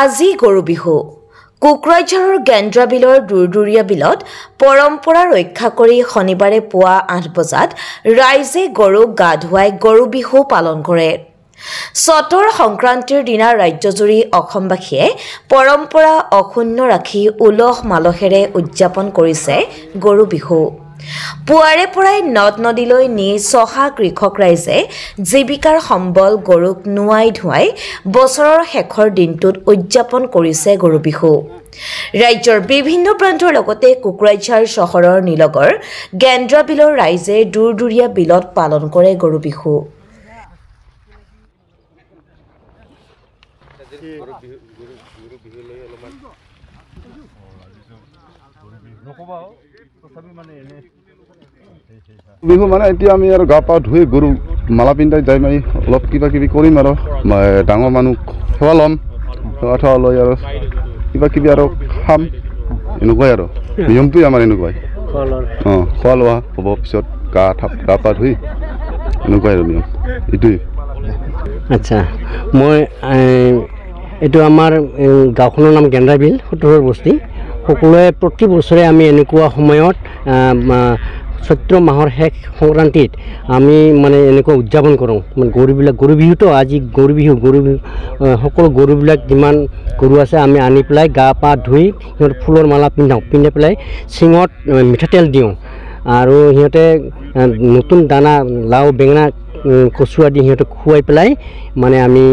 আজি গৰু বিহু কোকৰাঝাৰৰ গেন্দ্ৰাবিলৰ দুৰদুৰীয়া বিলত পৰম্পৰা ৰক্ষা কৰি শনিবাৰে পুৱা ৮ বজাত ৰাইজে গৰুক গা ধুৱাই গৰু বিহু পালন কৰে। চতৰ সংক্ৰান্তিৰ দিনা ৰাজ্যজুৰি অসমবাসীয়ে পৰম্পৰা অক্ষুণ্ণ ৰাখি উলহ মালহেৰে উদযাপন কৰিছে গৰু বিহু। পুৱাৰে পৰাই নদ নদীলৈ নি চহা কৃষক ৰাইজে জীৱিকাৰ সম্বল গৰুক নুৱাই ধুৱাই বছৰৰ শেষৰ দিনটোত উদযাপন কৰিছে গৰু বিহু। ৰাজ্যৰ বিভিন্ন প্ৰান্তৰ লগতে কোকৰাঝাৰ চহৰৰ নিলগৰ গেন্দ্ৰাবিলৰ ৰাইজে দুৰদুৰীয়া বিলত পালন কৰে গৰু বিহু। বিহু মানে এতিয়া আমি আৰু গা পা ধুই গৰু মালা পিন্ধাই যাই মাৰি অলপ কিবা কিবি কৰিম আৰু ডাঙৰ মানুহ সেৱা ল'ম, সেৱা থোৱা লৈ আৰু কিবা কিবি আৰু খাম, এনেকুৱাই আৰু নিয়মটোৱে আমাৰ এনেকুৱাই। খোৱা লোৱা হ'ব, পিছত গা পা ধুই এনেকুৱাই আৰু নিয়ম এইটোৱেই। আচ্ছা, মই এইটো আমাৰ গাঁওখনৰ নাম গেন্দ্ৰাবিল ৭০ বস্তি। সকলোৱে প্ৰতি বছৰে আমি এনেকুৱা সময়ত চৈত্ৰ মাহৰ শেষ সংক্ৰান্তিত আমি মানে এনেকুৱা উদযাপন কৰোঁ। মানে গৰু বিহুতো আজি গৰু বিহু সকলো গৰুবিলাক যিমান গৰু আছে আমি আনি পেলাই গা পা ধুই সিহঁত ফুলৰ মালা পিন্ধাই পেলাই চিঙত মিঠাতেল দিওঁ আৰু সিহঁতে নতুন দানা লাও বেঙেনা কচু আদি সিহঁতক খুৱাই পেলাই মানে আমি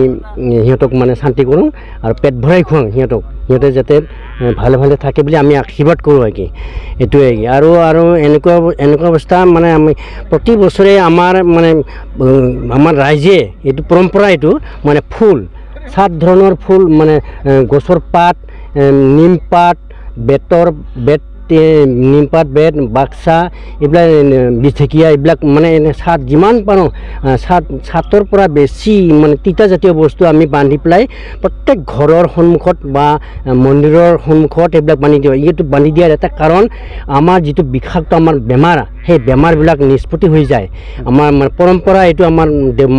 সিহঁতক মানে শান্তি কৰোঁ আৰু পেট ভৰাই খুৱাওঁ সিহঁতে যাতে ভালে ভালে থাকে বুলি আমি আশীৰ্বাদ কৰোঁ আৰু কি এইটোৱে। আৰু এনেকুৱা অৱস্থা মানে আমি প্ৰতি বছৰে আমাৰ ৰাইজে এইটো পৰম্পৰা, এইটো মানে ফুল 7 ধৰণৰ ফুল মানে গছৰ পাত, নিম পাত, নিমপাত, বেত, বাক্সা, এইবিলাক বিচেকীয়া, এইবিলাক মানে চাত যিমান পাৰোঁ 7ৰ পৰা বেছি মানে তিতাজাতীয় বস্তু আমি বান্ধি পেলাই প্ৰত্যেক ঘৰৰ সন্মুখত বা মন্দিৰৰ সন্মুখত এইবিলাক বান্ধি দিওঁ। এইটো বান্ধি দিয়াৰ এটা কাৰণ আমাৰ যিটো বিষাক্ত আমাৰ বেমাৰ, সেই বেমাৰবিলাক নিষ্পত্তি হৈ যায়। আমাৰ মানে পৰম্পৰা এইটো আমাৰ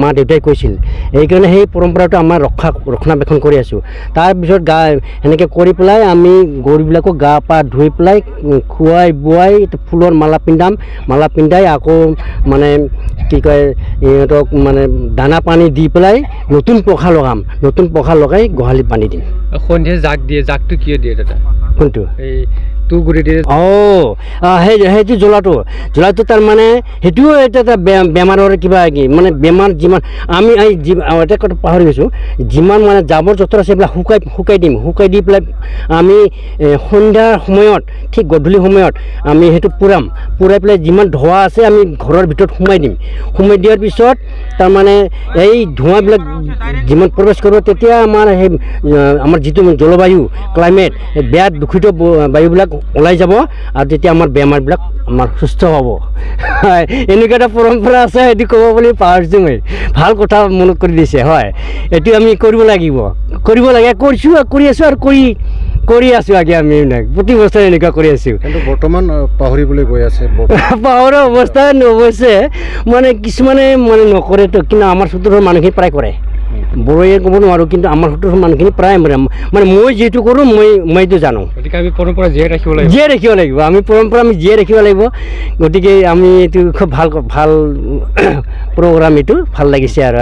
মা দেউতাই কৈছিল, সেইকাৰণে সেই পৰম্পৰাটো আমাৰ ৰক্ষণাবেক্ষণ কৰি আছোঁ। তাৰপিছত সেনেকৈ কৰি পেলাই আমি গৰুবিলাকক গা পা ধুই পেলাই খুৱাই বোৱাই ফুলৰ মালা পিন্ধাই আকৌ মানে কি কয় ইহঁতক মানে দানা পানী দি পেলাই নতুন পঘা লগাই গোহালিত বান্ধি দিম। সন্ধিয়া জাক দিয়ে, জাকটো কিয় দিয়ে দাদা? কোনটো? এই তুগুৰি দিয়ে। সেইটো জ্বলাটো তাৰমানে সেইটোও এটা বেমাৰৰ কিবা কি মানে বেমাৰ যিমান আমি এটা কথা পাহৰি গৈছোঁ, যিমান মানে জাবৰ জোঁথৰ আছে এইবিলাক শুকাই দি পেলাই আমি সন্ধ্যাৰ সময়ত ঠিক গধূলি সময়ত আমি সেইটো পুৰাই পেলাই যিমান ধোঁৱা আছে আমি ঘৰৰ ভিতৰত সোমাই দিয়াৰ পিছত তাৰমানে এই ধোঁৱাবিলাক যিমান প্ৰৱেশ কৰিব তেতিয়া আমাৰ যিটো জলবায়ু ক্লাইমেট বেয়া দূষিত বায়ুবিলাক ওলাই যাব আৰু তেতিয়া আমাৰ বেমাৰবিলাক আমাৰ সুস্থ হ'ব। এনেকুৱা এটা পৰম্পৰা আছে, সেইটো ক'ব বুলি পাহৰিছোঁ মই। ভাল কথা মনত কৰি দিছে। হয়, এইটো আমি কৰিব লাগে, কৰি আছোঁ আৰু কৰি আছোঁ আগে আমি প্ৰতি বছৰে এনেকুৱা কৰি আছোঁ। কিন্তু বৰ্তমান পাহৰিবলৈ গৈ আছে। পাহৰা অৱস্থা নৱশ্যে মানে কিছুমানে মানে নকৰেতো, কিন্তু আমাৰ চতুৰ্থৰ মানুহখিনি প্ৰায় কৰে। বড়োৱে ক'ব নোৱাৰোঁ, কিন্তু আমাৰ চতুৰ্থৰ মানুহখিনি প্ৰায় মানে মই যিটো কৰোঁ মই এইটো জানো। গতিকে আমি পৰম্পৰা জীয়াই ৰাখিব লাগিব। আমি পৰম্পৰা জীয়াই ৰাখিব লাগিব। গতিকে আমি এইটো খুব ভাল প্ৰগ্ৰাম, এইটো ভাল লাগিছে আৰু।